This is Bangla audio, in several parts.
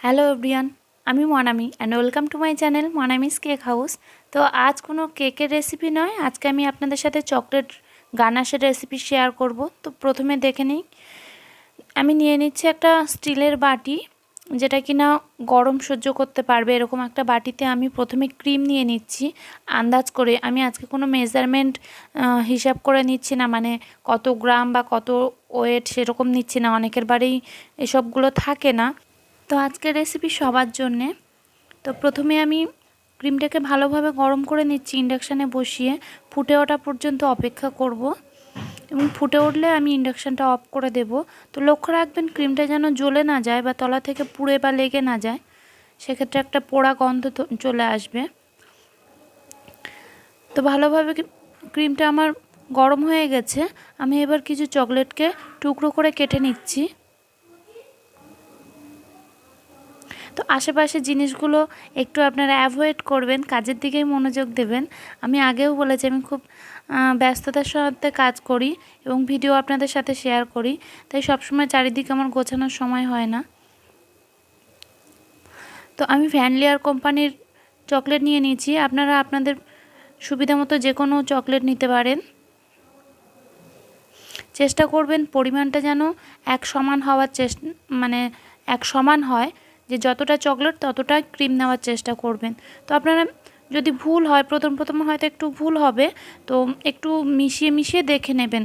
হ্যালো এভরিওয়ান, আমি Manami and welcome to my channel Manami's cake house. তো আজ কোনো কেকের রেসিপি নয়, আজকে আমি আপনাদের সাথে চকলেট গানাশের রেসিপি শেয়ার করব। তো প্রথমে দেখে নিই, আমি নিয়ে নিচ্ছি একটা স্টিলের বাটি, যেটা কিনা গরম সহ্য করতে পারবে এরকম একটা বাটিতে আমি প্রথমে ক্রিম নিয়ে নিচ্ছি আন্দাজ করে। আমি আজকে কোনো মেজারমেন্ট হিসাব করে নিচ্ছি না, মানে কত গ্রাম বা কত ওয়েট সেরকম নিচ্ছি না, অনেকের বাড়িই এসবগুলো থাকে না। তো আজকের রেসিপি সবার জন্যে। তো প্রথমে আমি ক্রিমটাকে ভালোভাবে গরম করে নিচ্ছি, ইন্ডাকশানে বসিয়ে ফুটে ওঠা পর্যন্ত অপেক্ষা করব এবং ফুটে উঠলে আমি ইন্ডাকশানটা অফ করে দেব। তো লক্ষ্য রাখবেন ক্রিমটা যেন জ্বলে না যায় বা তলা থেকে পুড়ে বা লেগে না যায়, সেক্ষেত্রে একটা পোড়া গন্ধ চলে আসবে। তো ভালোভাবে ক্রিমটা আমার গরম হয়ে গেছে, আমি এবার কিছু চকলেটকে টুকরো করে কেটে নিচ্ছি। তো আশেপাশে জিনিসগুলো একটু আপনারা অ্যাভয়েড করবেন, কাজের দিকেই মনোযোগ দেবেন। আমি আগেও বলেছি আমি খুব ব্যস্ততার সাথে কাজ করি এবং ভিডিও আপনাদের সাথে শেয়ার করি, তাই সবসময় চারিদিকে আমার গোছানোর সময় হয় না। তো আমি ভ্যানলিয়ার কোম্পানির চকলেট নিয়ে নিয়েছি, আপনারা আপনাদের সুবিধা মতো যে কোনো চকলেট নিতে পারেন। চেষ্টা করবেন পরিমাণটা যেন এক সমান হওয়ার এক সমান হয়, যে যতটা চকলেট ততটা ক্রিম নেওয়ার চেষ্টা করবেন। তো আপনারা যদি ভুল হয়, প্রথম হয়তো একটু ভুল হবে, তো একটু মিশিয়ে দেখে নেবেন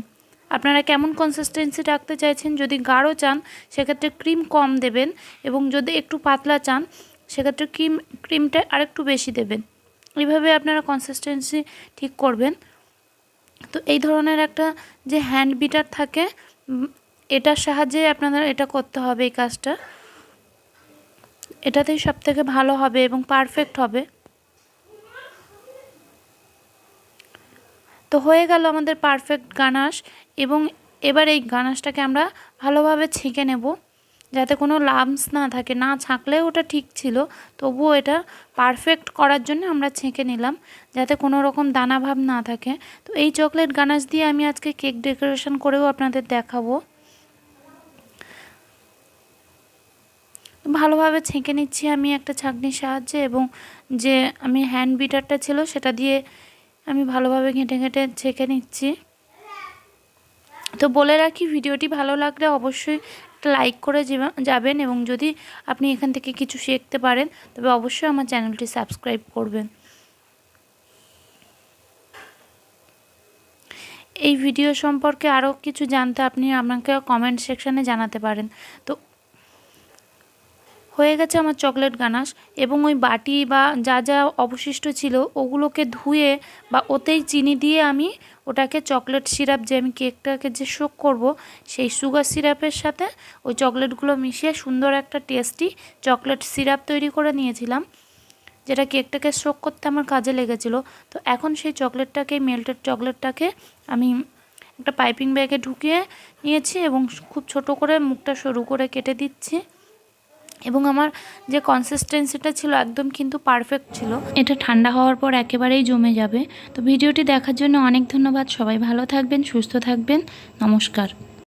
আপনারা কেমন কনসিস্টেন্সি রাখতে চাইছেন। যদি গাঢ় চান সেক্ষেত্রে ক্রিম কম দেবেন, এবং যদি একটু পাতলা চান সেক্ষেত্রে ক্রিমটা আরেকটু বেশি দেবেন। এইভাবে আপনারা কনসিস্টেন্সি ঠিক করবেন। তো এই ধরনের একটা যে হ্যান্ড বিটার থাকে, এটার সাহায্যে আপনাদের এটা করতে হবে, এই কাজটা এটাতেই সবথেকে ভালো হবে এবং পারফেক্ট হবে। তো হয়ে গেল আমাদের পারফেক্ট গানাশ, এবং এবার এই গানাশটাকে আমরা ভালোভাবে ছেঁকে নেব, যাতে কোনো লাম্পস না থাকে। না ছাঁকলেও ওটা ঠিক ছিল, তবুও এটা পারফেক্ট করার জন্য আমরা ছেঁকে নিলাম, যাতে কোনো রকম দানাভাব না থাকে। তো এই চকলেট গানাশ দিয়ে আমি আজকে কেক ডেকোরেশন করেও আপনাদের দেখাবো। ভালোভাবে ছেঁকে নিচ্ছি আমি একটা ছাঁকনির সাহায্যে, এবং যে আমি হ্যান্ড বিটারটা ছিল সেটা দিয়ে আমি ভালোভাবে ঘেঁটে ছেঁকে নিচ্ছি। তো বলে রাখি, ভিডিওটি ভালো লাগলে অবশ্যই একটা লাইক করে যাবেন, এবং যদি আপনি এখান থেকে কিছু শিখতে পারেন তবে অবশ্যই আমার চ্যানেলটি সাবস্ক্রাইব করবেন। এই ভিডিও সম্পর্কে আরও কিছু জানতে আপনি আমাকে কমেন্ট সেকশানে জানাতে পারেন। তো হয়ে গেছে আমার চকলেট গানাশ, এবং ওই বাটি বা যা অবশিষ্ট ছিল ওগুলোকে ধুয়ে বা ওতেই চিনি দিয়ে আমি ওটাকে চকলেট সিরাপ, যে আমি কেকটাকে যে শোক করব সেই সুগার সিরাপের সাথে ওই চকলেটগুলো মিশিয়ে সুন্দর একটা টেস্টি চকলেট সিরাপ তৈরি করে নিয়েছিলাম, যেটা কেকটাকে শোক করতে আমার কাজে লেগেছিল। তো এখন সেই চকলেটটাকে, মেল্টেড চকলেটটাকে আমি একটা পাইপিং ব্যাগে ঢুকিয়ে নিয়েছি এবং খুব ছোট করে মুখটা সরু করে কেটে দিচ্ছি, এবং আমার যে কনসিস্টেন্সিটা ছিল একদম কিন্তু পারফেক্ট ছিল। এটা ঠান্ডা হওয়ার পর একেবারেই জমে যাবে। তো ভিডিওটি দেখার জন্য অনেক ধন্যবাদ। সবাই ভালো থাকবেন, সুস্থ থাকবেন। নমস্কার।